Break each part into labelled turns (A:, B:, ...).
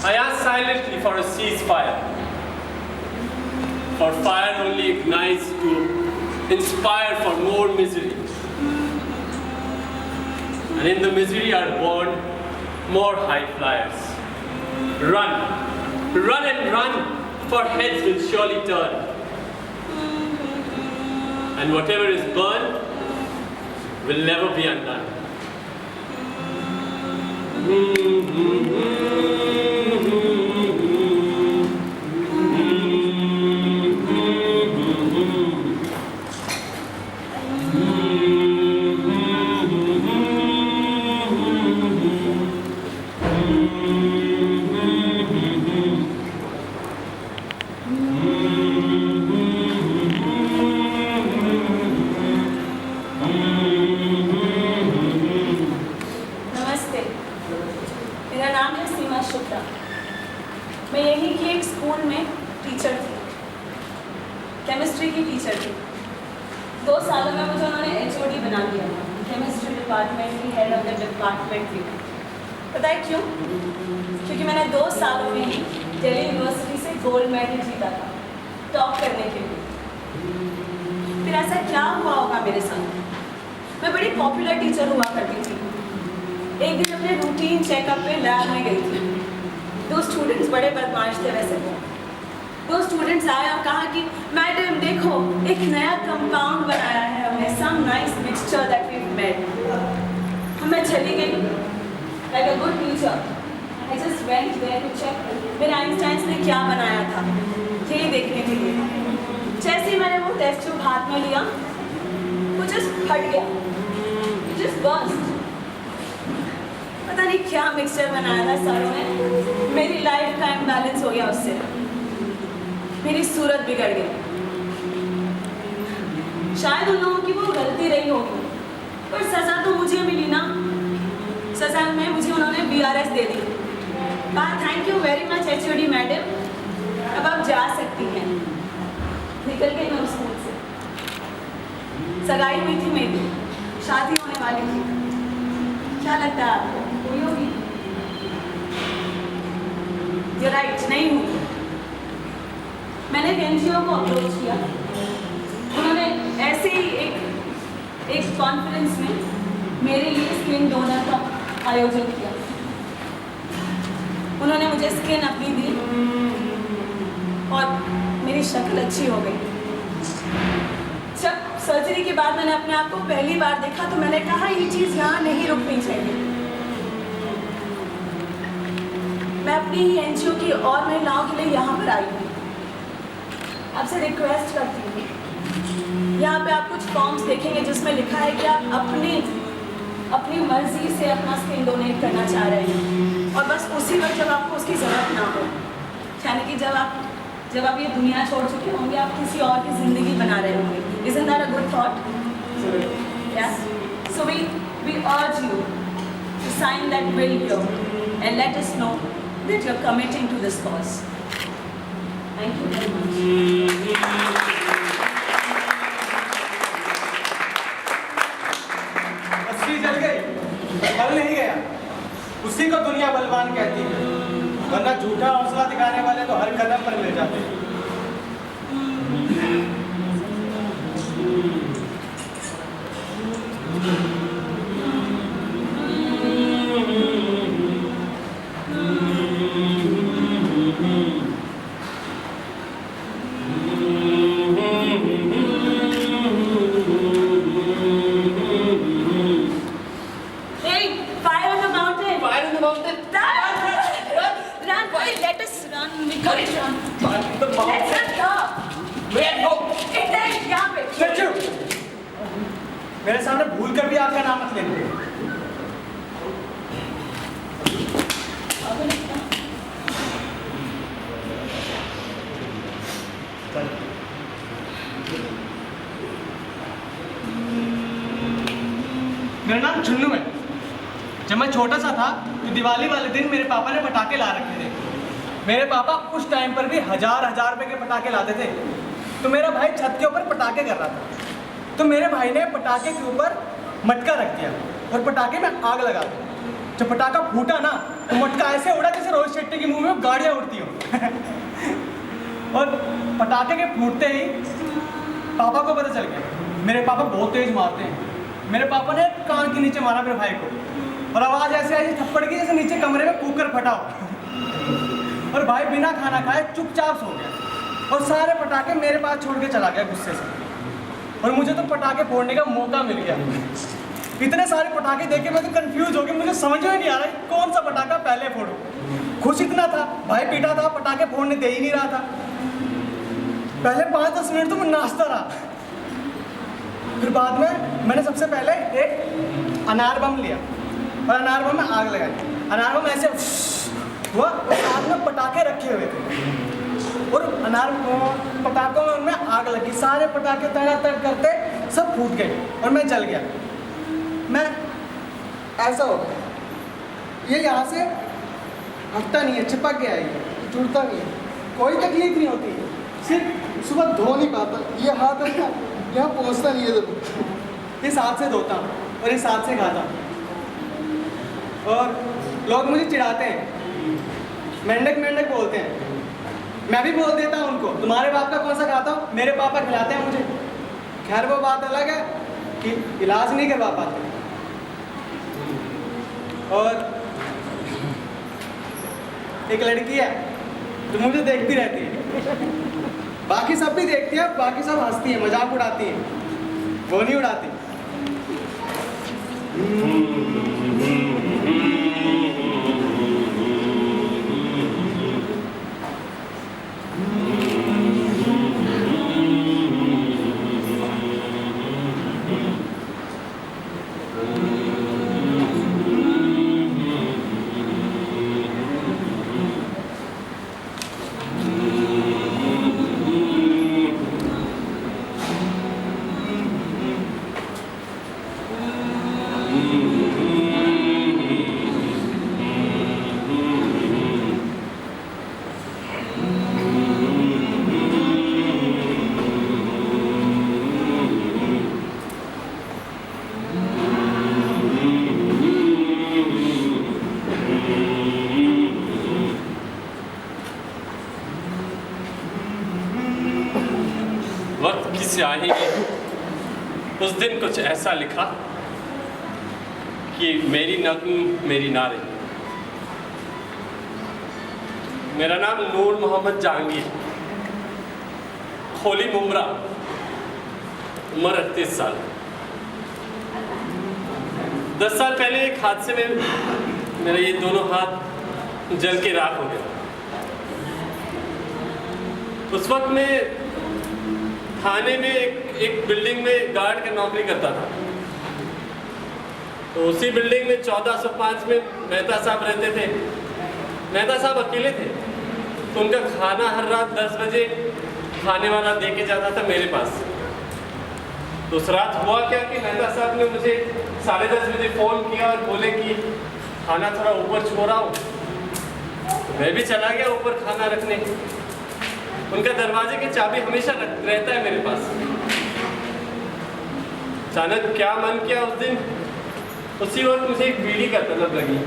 A: I asked silently for a ceasefire. For fire only ignites to inspire for more misery. And in the misery are born more high flyers. Run, run and run, for heads will surely turn. And whatever is burned will never be undone.
B: मैं यहीं की एक school में teacher थी, chemistry की teacher थी। 2 सालों में मुझे उन्होंने HOD बना दिया, केमिस्ट्री डिपार्टमेंट की हेड ऑफ द डिपार्टमेंट थी। पता है क्यों? क्योंकि मैंने 2 सालों में ही दिल्ली यूनिवर्सिटी से गोल्ड मेडल जीता था, टॉप करने के लिए। फिर ऐसा क्या हुआ होगा मेरे साथ? मैं बड़ी पॉपुलर टीचर हुआ करती थी। एक दिन अपने रूटीन चेकअप पे लैब में गई थी। 2 स्टूडेंट्स बड़े बदमाश थे वैसे वो। 2 स्टूडेंट्स आए और कहा कि मैडम देखो एक नया कंपाउंड बनाया है हमने, some nice mixture that we made. मैं चली गई like a good teacher. I just went there to check मेरे आइंस्टाइन ने क्या बनाया था, यही देखने के लिए। जैसे ही मैंने वो टेस्ट ट्यूब हाथ में लिया वो जस्ट फट गया, जस्ट बर्स्ट। पता नहीं क्या मिक्सचर बनाया था सरों ने, मेरी लाइफ का इम्बैलेंस हो गया उससे, मेरी सूरत बिगड़ गई। शायद उन लोगों की वो गलती रही होगी, पर सज़ा तो मुझे मिली ना। सज़ा में मुझे उन्होंने BRS दे दी। कहा thank you very much HOD madam, अब आप जा सकती हैं। निकल गई मैं उस स्कूल से। सगाई हुई थी मेरी, शादी होने वाली थी। क्या लगता है आपको हुई होगी? You're right, नहीं हुई। मैंने एक NGO को अप्रोच किया। उन्होंने ऐसे ही एक कॉन्फ्रेंस में मेरे लिए स्किन डोनर का आयोजन किया। उन्होंने मुझे स्किन अपनी दी और मेरी शक्ल अच्छी हो गई। जब सर्जरी के बाद मैंने अपने आप को पहली बार देखा तो मैंने कहा ये चीज़ यहाँ नहीं रुकनी चाहिए। मैं अपनी ही NGO की और महिलाओं के लिए यहाँ पर आई हूँ। आपसे रिक्वेस्ट करती हूँ, यहाँ पे आप कुछ फॉर्म्स देखेंगे जिसमें लिखा है कि आप अपनी मर्जी से अपना स्किन डोनेट करना चाह रहे हैं, और बस उसी वक्त जब आपको उसकी ज़रूरत ना हो, यानी कि जब आप ये दुनिया छोड़ चुके होंगे, आप किसी और की ज़िंदगी बना रहे होंगे। Isn't that a good thought? Yes. So we urge you to sign that bill here and let us know that you're committing to this cause. Thank you very much.
C: अस्सी जल गई, बल नहीं गया, उसी को दुनिया बलवान कहती है, वरना झूठा हौसला दिखाने वाले तो हर कदम पर मिल जाते हैं। मेरे सामने भूल कर भी आपका नाम मत लेना। मेरा नाम चुन्नू है। जब मैं छोटा सा था तो दिवाली वाले दिन मेरे पापा ने पटाखे ला रखे थे। मेरे पापा उस टाइम पर भी हजार रुपए के पटाखे लाते थे। तो मेरा भाई छत के ऊपर पटाखे कर रहा था, तो मेरे भाई ने पटाखे के ऊपर मटका रख दिया और पटाखे में आग लगा दी। जब पटाखा फूटा ना तो मटका ऐसे उड़ा जैसे रोहित शेट्टी की मुंह में गाड़ियाँ उड़ती हों। और पटाखे के फूटते ही पापा को पता चल गया। मेरे पापा बहुत तेज मारते हैं। मेरे पापा ने कान के नीचे मारा मेरे भाई को और आवाज़ ऐसे आई थप्पड़ की जैसे नीचे कमरे में कुकर फटा हो। और भाई बिना खाना खाए चुपचाप सो गया और सारे पटाखे मेरे पास छोड़ के चला गया गुस्से से। और मुझे तो पटाखे फोड़ने का मौका मिल गया। इतने सारे पटाखे देखे मैं तो कंफ्यूज हो गया, मुझे समझ में नहीं आ रहा कौन सा पटाखा पहले फोड़ूं। खुश इतना था, भाई पीटा था, पटाखे फोड़ने दे ही नहीं रहा था। पहले 5-10 मिनट तो मैं नाचता रहा। फिर बाद में मैंने सबसे पहले एक अनार बम लिया और अनार बम में आग लगाई। अनार बम ऐसे हुआ और साथ में पटाखे रखे हुए थे और अनार पटाखों में उनमें आग लगी। सारे पटाखे तड़ातड़ करते सब फूट गए और मैं जल गया। मैं ऐसा हो गया, ये यहाँ से हटता नहीं है, चिपक गया है, जुड़ता नहीं है, कोई तकलीफ नहीं होती। सिर्फ सुबह धो नहीं पाता, ये हाथ है ना यहाँ पहुँचता नहीं है। जब इस हाथ से धोता हूँ और इस हाथ से खाता हूँ। और लोग मुझे चिढ़ाते हैं, मेंढक मेंढक बोलते हैं। मैं भी बोल देता हूँ उनको, तुम्हारे बाप का कौन सा खाता हूँ, मेरे पापा खिलाते हैं मुझे। खैर वो बात अलग है कि इलाज नहीं करवा पाते। और एक लड़की है तो मुझे देखती रहती है, बाकी सब भी देखती है, बाकी सब हंसती है, मजाक उड़ाती है, वो नहीं उड़ाती।
A: वक्त की स्याही में उस दिन कुछ ऐसा लिखा कि मेरी नज्म मेरी ना रही। मेरा नाम नूर मोहम्मद जहांगीर, खोली मुमरा, उम्र 38 साल। 10 साल पहले एक हादसे में मेरे ये दोनों हाथ जल के राख हो गए। उस वक्त मैं थाने में एक बिल्डिंग में गार्ड का नौकरी करता था। तो उसी बिल्डिंग में 1405 में मेहता साहब रहते थे। मेहता साहब अकेले थे तो उनका खाना हर रात 10 बजे खाने वाला दे के जाता था मेरे पास। तो उस रात हुआ क्या कि मेहता साहब ने मुझे 10:30 बजे फ़ोन किया और बोले कि खाना थोड़ा ऊपर छोड़ रहा हूँ। तो मैं भी चला गया ऊपर खाना रखने। उनका दरवाजे की चाबी हमेशा रहता है मेरे पास। अचानक क्या मन किया उस दिन, उसी वक्त मुझे एक बीड़ी का तलब लगी।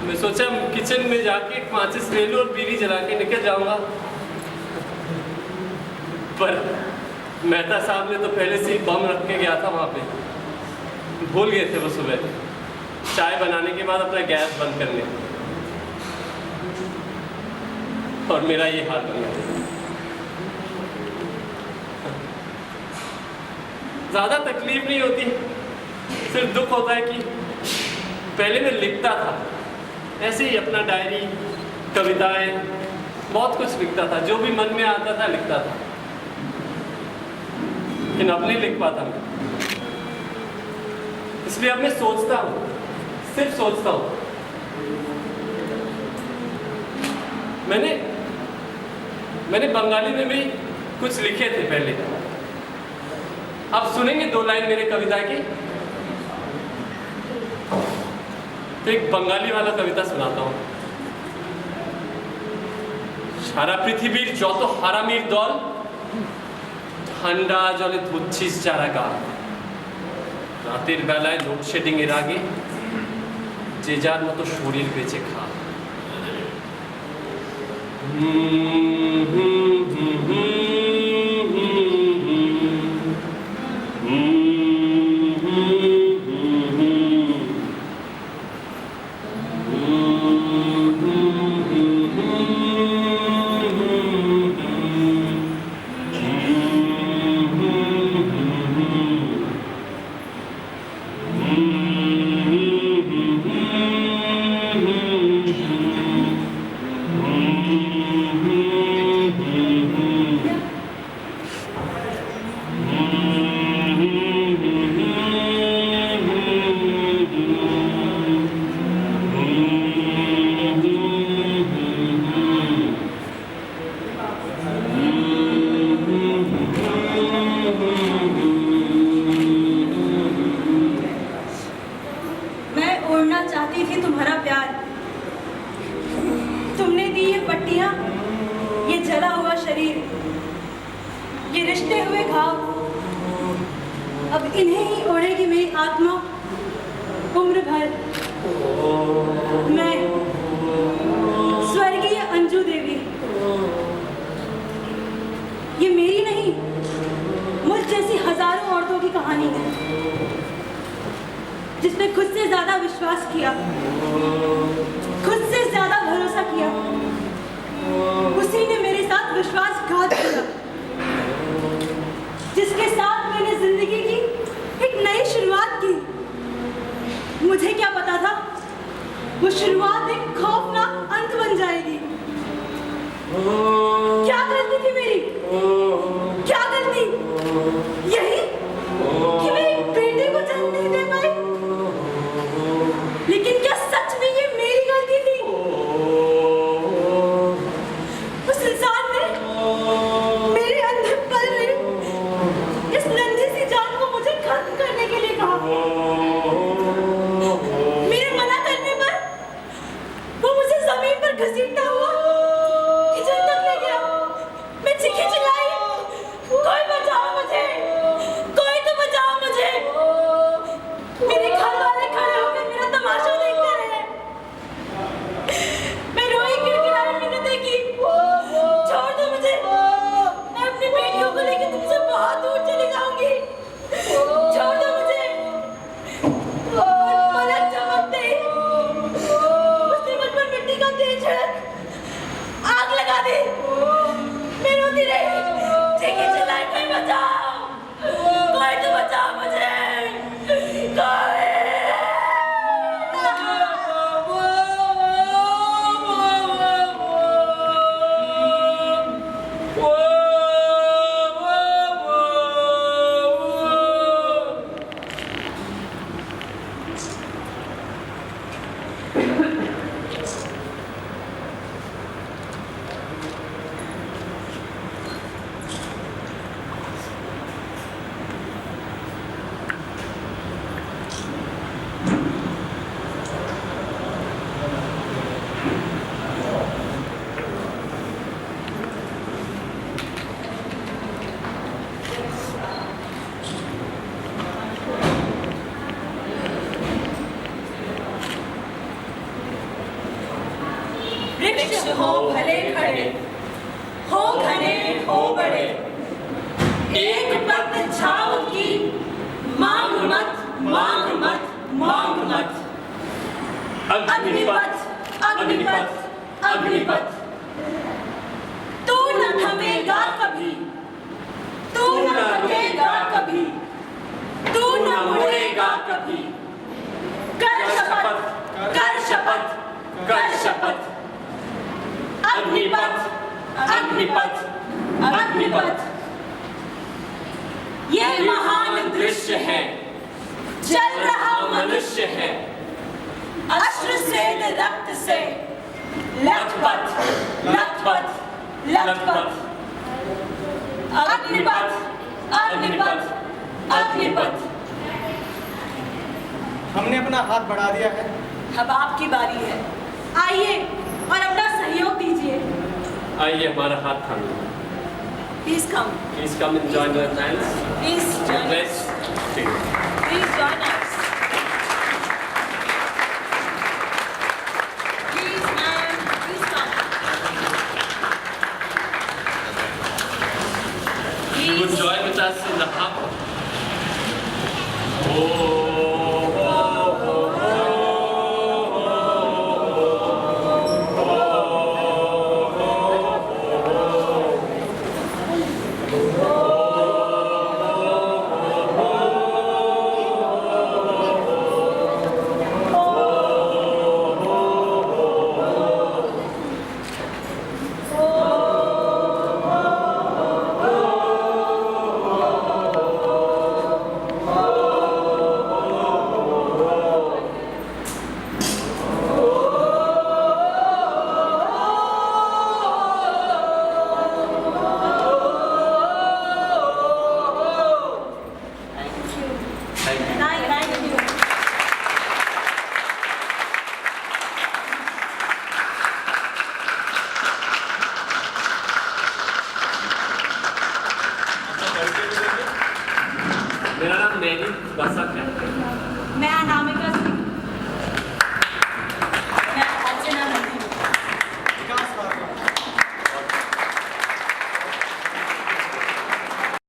A: मैं सोचा किचन में जाके माचिस ले लूं और बीड़ी जला के निकल जाऊंगा। पर मेहता साहब ने तो पहले से ही बम रख के गया था वहाँ पे। भूल गए थे वो सुबह चाय बनाने के बाद अपना गैस बंद करने, और मेरा ये हाल बन गया। ज़्यादा तकलीफ नहीं होती, सिर्फ दुख होता है कि पहले मैं लिखता था ऐसे ही अपना डायरी, कविताएं, बहुत कुछ लिखता था, जो भी मन में आता था लिखता था, लेकिन अब नहीं लिख पाता मैं। इसलिए अब मैं सोचता हूँ, सिर्फ सोचता हूँ। मैंने बंगाली में भी कुछ लिखे थे पहले। अब सुनेंगे 2 लाइन मेरे कविता की। तो एक बंगाली वाला कविता सुनाता हूँ। সারা পৃথিবীর যত হারামির দল ঠান্ডা জলে ধুচ্ছিস যারা গা, রাতের বেলায় লোডশেডিং এর আগে যে যার মতো শরীর বেঁচে খা।
B: मैं ओढ़ना चाहती थी तुम्हारा प्यार, तुमने दी ये पट्टियां, ये जला हुआ शरीर, ये रिश्ते हुए घाव, अब इन्हें ही ओढ़ेगी मेरी आत्मा उम्र भर। मैं स्वर्गीय अंजू देवी, ये मेरी नहीं, मुझ जैसी हजारों औरतों की कहानी है, जिसने खुद से ज्यादा विश्वास किया, खुद से ज्यादा भरोसा किया, उसी ने मेरे साथ विश्वासघात किया, जिसके साथ मैंने जिंदगी की एक नई शुरुआत की। मुझे क्या पता था वो शुरुआत एक खौफनाक अंत बन जाएगी। क्या गलती थी मेरी, क्या गलती, यही कि मैं एक बेटे को जन्म नहीं दे पाई। लेकिन क्या सच में ये मेरी गलती थी? उस इंसान ने मेरे अंदर पल में इस नन्ही सी जान को मुझे खत्म करने के लिए कहा। मेरे मना करने पर वो मुझे जमीन पर घसीटता हुआ किचन तक ले गया। मैं चीखी चिल्लाई, कोई बचाओ मुझे, कोई तो बचाओ मुझे। मेरे घर वाले खड़े होकर मेरा तमाशा देखते रहे। मैं रोई, गिड़गिड़ाई, मिन्नतें की, छोड़ दो मुझे, मैं अपनी बेटियों को लेकर तुमसे बहुत दूर चली जाऊंगी, छोड़ दो मुझे। पलक चमकते ही उसने मुझ पर मिट्टी का तेज छिड़क आग लगा दी। मैं रोती रही, चीखी चिल्लाई, कोई बचाओ, कोई तो बचाओ मुझे, कोई। वृक्ष हो भले खड़े, हो घने हो बड़े, एक पत छाव की मांग मत, मांग मत, मांग मत। अग्निपथ, अग्निपथ, अग्निपथ, तू न थमेगा कभी, तू न थकेगा कभी, तू न मुड़ेगा कभी। कर शपथ, कर शपथ, कर शपथ। अग्निपथ, अग्निपथ, अग्निपथ। ये महान दृश्य है, चल रहा मनुष्य है, अश्रु से रक्त से लथपथ, लथपथ, लथपथ। अग्निपथ, अग्निपथ, अग्निपथ।
C: हमने अपना हाथ बढ़ा दिया है,
B: अब आपकी बारी है, आइए और अपना सहयोग दीजिए।
A: आइए हमारा हाथ थामिए।
B: Please come.
A: Please come and join our hands.
B: Please join us.
A: Let's take it.
B: Please join us. Please, ma'am. Please come.
A: मेरी बसा क्या।